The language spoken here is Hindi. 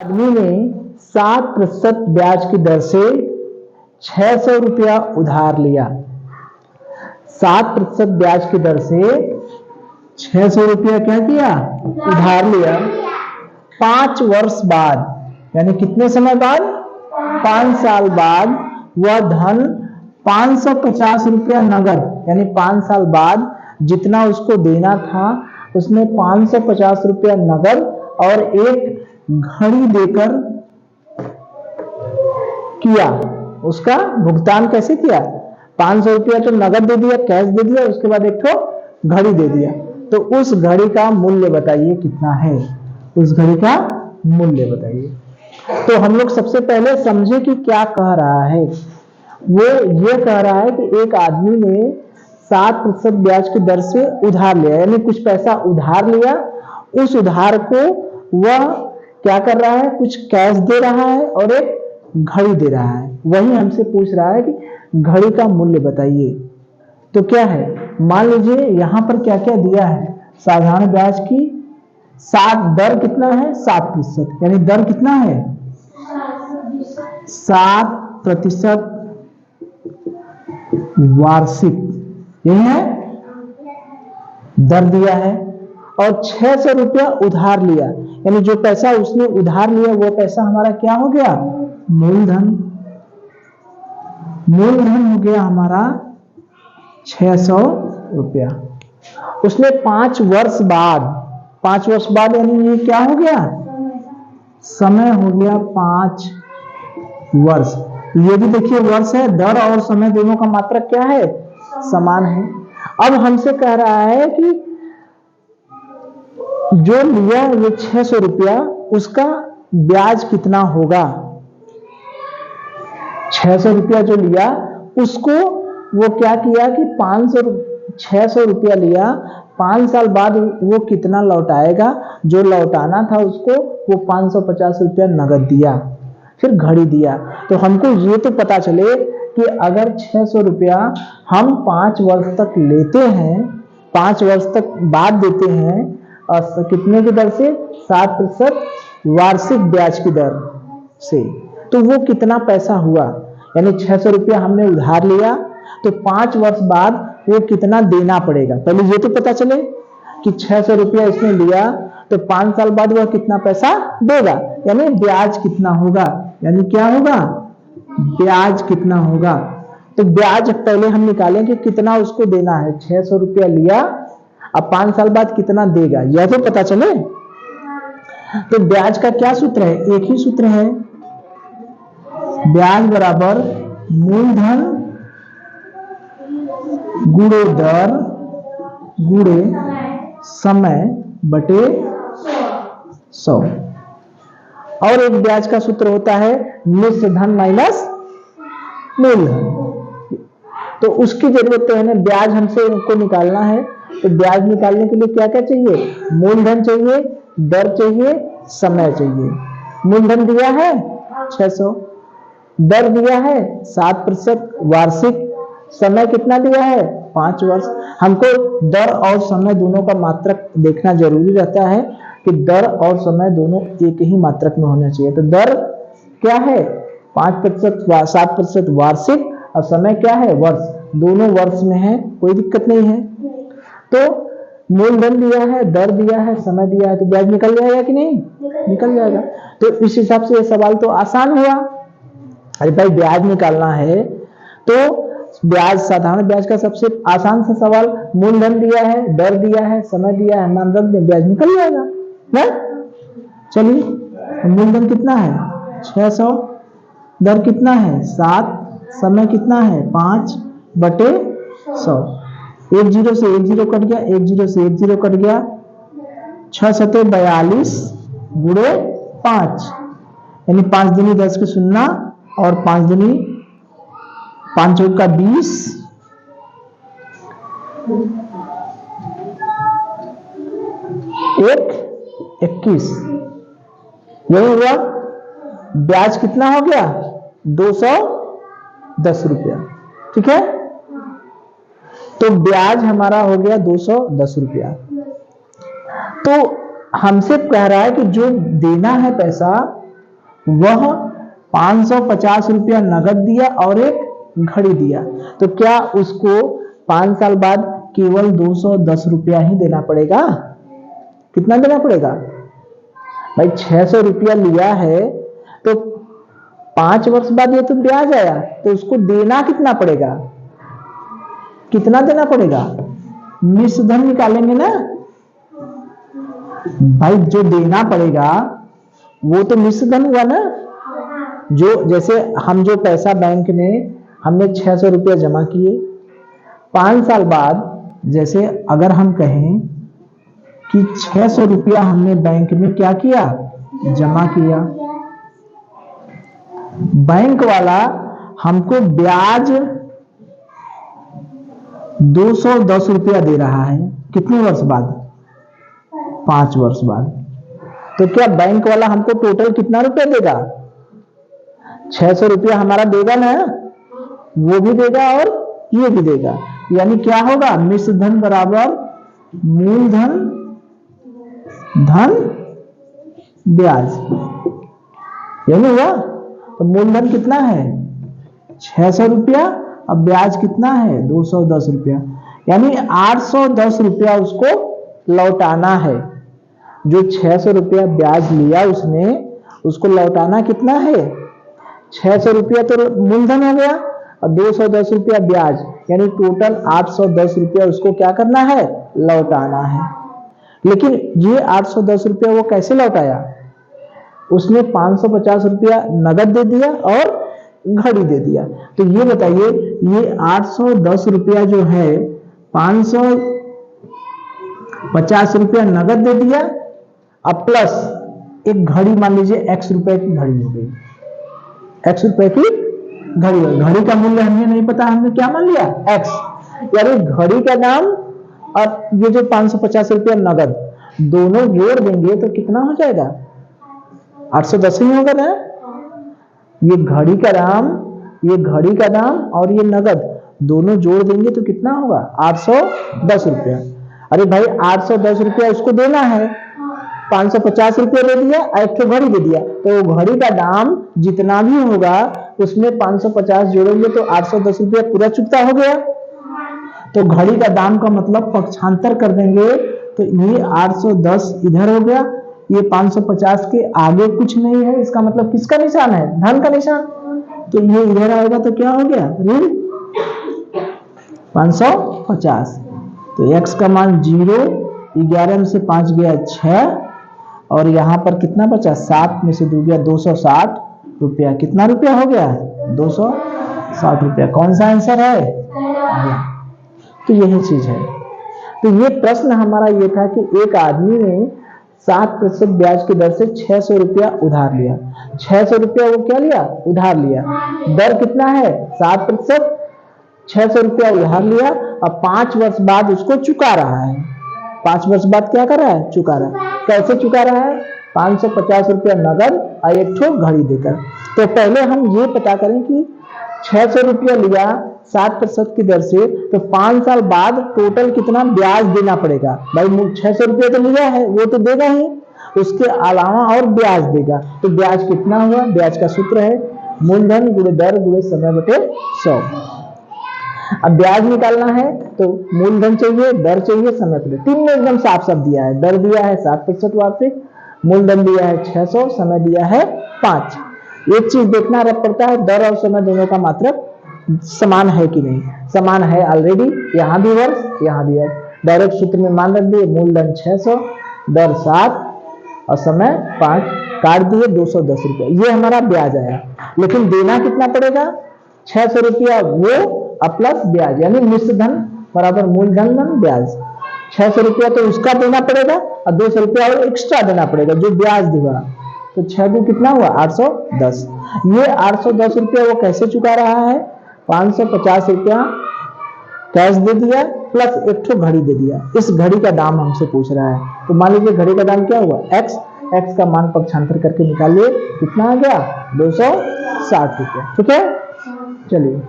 आदमी ने 7% ब्याज की दर से 600 रुपया उधार लिया। 7% ब्याज की दर से 600 रुपया क्या किया? उधार लिया। 5 वर्ष बाद, यानी कितने समय बाद? 5 साल बाद वह धन 550 रुपया नगद, यानी 5 साल बाद जितना उसको देना था उसने 550 रुपया नगद और एक घड़ी देकर किया। उसका भुगतान कैसे किया? 500 रुपया तो नगद दे दिया, कैश दे दिया, उसके बाद एक तो घड़ी दे दिया। तो उस घड़ी का मूल्य बताइए कितना है? उस घड़ी का मूल्य बताइए। तो हम लोग सबसे पहले समझे कि क्या कह रहा है। वो ये कह रहा है कि एक आदमी ने 7% ब्याज की दर से उधार लिया, यानी कुछ पैसा उधार लिया। उस उधार को वह क्या कर रहा है? कुछ कैश दे रहा है और एक घड़ी दे रहा है। वही हमसे पूछ रहा है कि घड़ी का मूल्य बताइए। तो क्या है? मान लीजिए यहां पर क्या क्या दिया है। साधारण ब्याज की 7 दर कितना है? 7%, यानी दर कितना है? 7% वार्षिक, यही है दर दिया है। और 600 रुपया उधार लिया, यानी जो पैसा उसने उधार लिया वो पैसा हमारा क्या हो गया? मूलधन। मूलधन हो गया हमारा 600 रुपया। उसने 5 वर्ष बाद, 5 वर्ष बाद यानी ये क्या हो गया? समय हो गया 5 वर्ष। ये भी देखिए वर्ष है, दर और समय दोनों का मात्रक क्या है? समान है। अब हमसे कह रहा है कि जो लिया ये 600 रुपया, उसका ब्याज कितना होगा? 600 रुपया जो लिया उसको वो क्या किया कि 600 रुपया लिया, 5 साल बाद वो कितना लौटाएगा? जो लौटाना था उसको वो 550 रुपया नगद दिया, फिर घड़ी दिया। तो हमको ये तो पता चले कि अगर 600 रुपया हम 5 वर्ष तक लेते हैं, 5 वर्ष तक बाद देते हैं, और कितने की दर से? 7% वार्षिक ब्याज की दर से, तो वो कितना पैसा हुआ? यानी 600 रुपया हमने उधार लिया तो 5 वर्ष बाद वो कितना देना पड़ेगा? पहले ये तो पता चले कि 600 रुपया इसने लिया तो 5 साल बाद वह कितना पैसा देगा, यानी ब्याज कितना होगा? यानी क्या होगा? ब्याज कितना होगा? तो ब्याज पहले हम निकालें कि कितना उसको देना है। 600 रुपया लिया, अब 5 साल बाद कितना देगा यह तो पता चले। तो ब्याज का क्या सूत्र है? एक ही सूत्र है, ब्याज बराबर मूलधन गुणे दर गुणे समय बटे 100। और एक ब्याज का सूत्र होता है मिश्र धन माइनस मूलधन। तो उसकी जरूरत तो है ना, ब्याज हमसे उनको निकालना है। तो ब्याज निकालने के लिए क्या क्या चाहिए? मूलधन चाहिए, दर चाहिए, समय चाहिए। मूलधन दिया है 600, दर दिया है 7% वार्षिक, समय कितना दिया है? 5 वर्ष। हमको दर और समय दोनों का मात्रक देखना जरूरी रहता है कि दर और समय दोनों एक ही मात्रक में होना चाहिए। तो दर क्या है? 5%, 7% वार्षिक, और समय क्या है? वर्ष। दोनों वर्ष में है, कोई दिक्कत नहीं है। तो मूलधन दिया है, दर दिया है, समय दिया है, तो ब्याज निकल जाएगा कि नहीं? निकल जाएगा। तो इस हिसाब से यह सवाल तो आसान हुआ। अरे भाई ब्याज निकालना है तो ब्याज, साधारण ब्याज का सबसे आसान सा सवाल, मूलधन दिया है, दर दिया है, समय दिया है, मान रख दें, ब्याज निकल जाएगा ना। चलिए, मूलधन कितना है? 600, दर कितना है? 7, समय कितना है? 5 बटे 100। 1 0 से 1 0 कट गया, 1 0 से 1 0 कट गया, 6 सते 42 गुणे 5, यानी 5 दूनी 10 के 0 और 5 दूनी 5 चौक का 20, 1 21, यही हुआ। ब्याज कितना हो गया? 210 रुपया। ठीक है, तो ब्याज हमारा हो गया 210 रुपया। तो हमसे कह रहा है कि जो देना है पैसा वह 550 रुपया नगद दिया और एक घड़ी दिया, तो क्या उसको 5 साल बाद केवल 210 रुपया ही देना पड़ेगा? कितना देना पड़ेगा भाई? 600 रुपया लिया है तो 5 वर्ष बाद ये तो ब्याज आया, तो उसको देना कितना पड़ेगा? कितना देना पड़ेगा? मिश्र धन निकालेंगे ना भाई, जो देना पड़ेगा वो तो मिश्र धन हुआ ना। जो जैसे हम जो पैसा बैंक में हमने 600 रुपया जमा किए, 5 साल बाद जैसे अगर हम कहें कि 600 रुपया हमने बैंक में क्या किया? जमा किया, बैंक वाला हमको ब्याज 210 रुपया दे रहा है, कितने वर्ष बाद? 5 वर्ष बाद। तो क्या बैंक वाला हमको टोटल कितना रुपया देगा? 600 रुपया हमारा देगा ना, वो भी देगा और ये भी देगा, यानी क्या होगा? मिश्र धन बराबर मूलधन धन ब्याज, यानी हुआ। तो मूलधन कितना है? 600 रुपया, अब ब्याज कितना है? 210 रुपया, यानी 810 रुपया उसको लौटाना है। जो 600 रुपया ब्याज लिया उसने, उसको लौटाना कितना है? 600 रुपया तो मूलधन हो गया और 210 रुपया ब्याज, यानी टोटल 810 रुपया उसको क्या करना है? लौटाना है। लेकिन ये 810 रुपया वो कैसे लौटाया? उसने 550 रुपया नगद दे दिया और घड़ी दे दिया। तो ये बताइए, ये 810 रुपया जो है 550 रुपया नगद दे दिया, अब प्लस एक घड़ी, मान लीजिए x रुपए की घड़ी हो गई, x रुपए की घड़ी हो गई। घड़ी का मूल्य हमें नहीं पता, हमने क्या मान लिया? x, यानी घड़ी का दाम और ये जो 550 रुपया नगद दोनों जोड़ देंगे तो कितना हो जाएगा? 810 ही होगा ना। ये घड़ी का दाम, ये घड़ी का दाम और ये नगद दोनों जोड़ देंगे तो कितना होगा? 810 रुपया। अरे भाई 810 रुपया उसको देना है, 550 रुपया दे दिया, एक तो घड़ी दे दिया, तो घड़ी का दाम जितना भी होगा उसमें 550 जोड़ेंगे तो 810 रुपया पूरा चुकता हो गया। तो घड़ी का दाम का मतलब पक्षांतर कर देंगे तो ये 810 इधर हो गया, ये 550 के आगे कुछ नहीं है, इसका मतलब किसका निशान है? धन का निशान। तो ये इधर आएगा तो क्या हो गया? ऋण 550। तो x का मान 0, 11 में से 5 गया 6 और यहाँ पर कितना बचा? 7 में से 2 गया 260 रुपया। कितना रुपया हो गया? 260 रुपया। कौन सा आंसर है? तो यही चीज है। तो ये प्रश्न हमारा ये था कि एक आदमी ने 7% ब्याज की दर से 600 रुपया उधार लिया। 600 रुपया वो क्या लिया? उधार लिया। दर कितना है? 7%। 600 रुपया उधार लिया और 5 वर्ष बाद उसको चुका रहा है। 5 वर्ष बाद क्या कर रहा है? चुका रहा है। कैसे चुका रहा है? 550 रुपया नगद और एक ठो घड़ी देकर। तो पहले हम ये पता करें कि 600 रुपया लिया 7% की दर से, तो 5 साल बाद टोटल कितना ब्याज देना पड़ेगा? भाई 600 रुपया तो लिया है, वो तो देगा ही, उसके अलावा और ब्याज देगा। तो ब्याज कितना हुआ? ब्याज का सूत्र है मूलधन गुणे दर गुणे समय बटे 100। अब ब्याज निकालना है तो मूलधन चाहिए, दर चाहिए, समय बटे। तीन में एकदम साफ साफ दिया है। दर दिया है 7% वार्षिक, मूलधन दिया है 600, समय दिया है 5। एक चीज देखना पड़ता है, दर और समय दोनों का मात्रक समान है कि नहीं। समान है ऑलरेडी, यहाँ भी वर्ष, यहाँ भी वर्ष। डायरेक्ट सूत्र में मान रख दिए, मूलधन 600, दर 7 और समय 5, काट दिए 210 रुपया। ये हमारा ब्याज आया। लेकिन देना कितना पड़ेगा? 600 रुपया वो प्लस ब्याज, यानी मिश्र धन बराबर मूलधन धन ब्याज। 600 रुपया तो उसका देना पड़ेगा और 200 रुपया और एक्स्ट्रा देना पड़ेगा जो ब्याज देगा। तो 6 भी कितना हुआ? 810। ये 810 रुपया वो कैसे चुका रहा है? 550 रुपया कैश दे दिया प्लस एक ठो घड़ी दे दिया। इस घड़ी का दाम हमसे पूछ रहा है, तो मान लीजिए घड़ी का दाम क्या हुआ? x का मान पक्षांतर करके निकालिए, कितना आ गया? 260 रुपया। ठीक है, चलिए।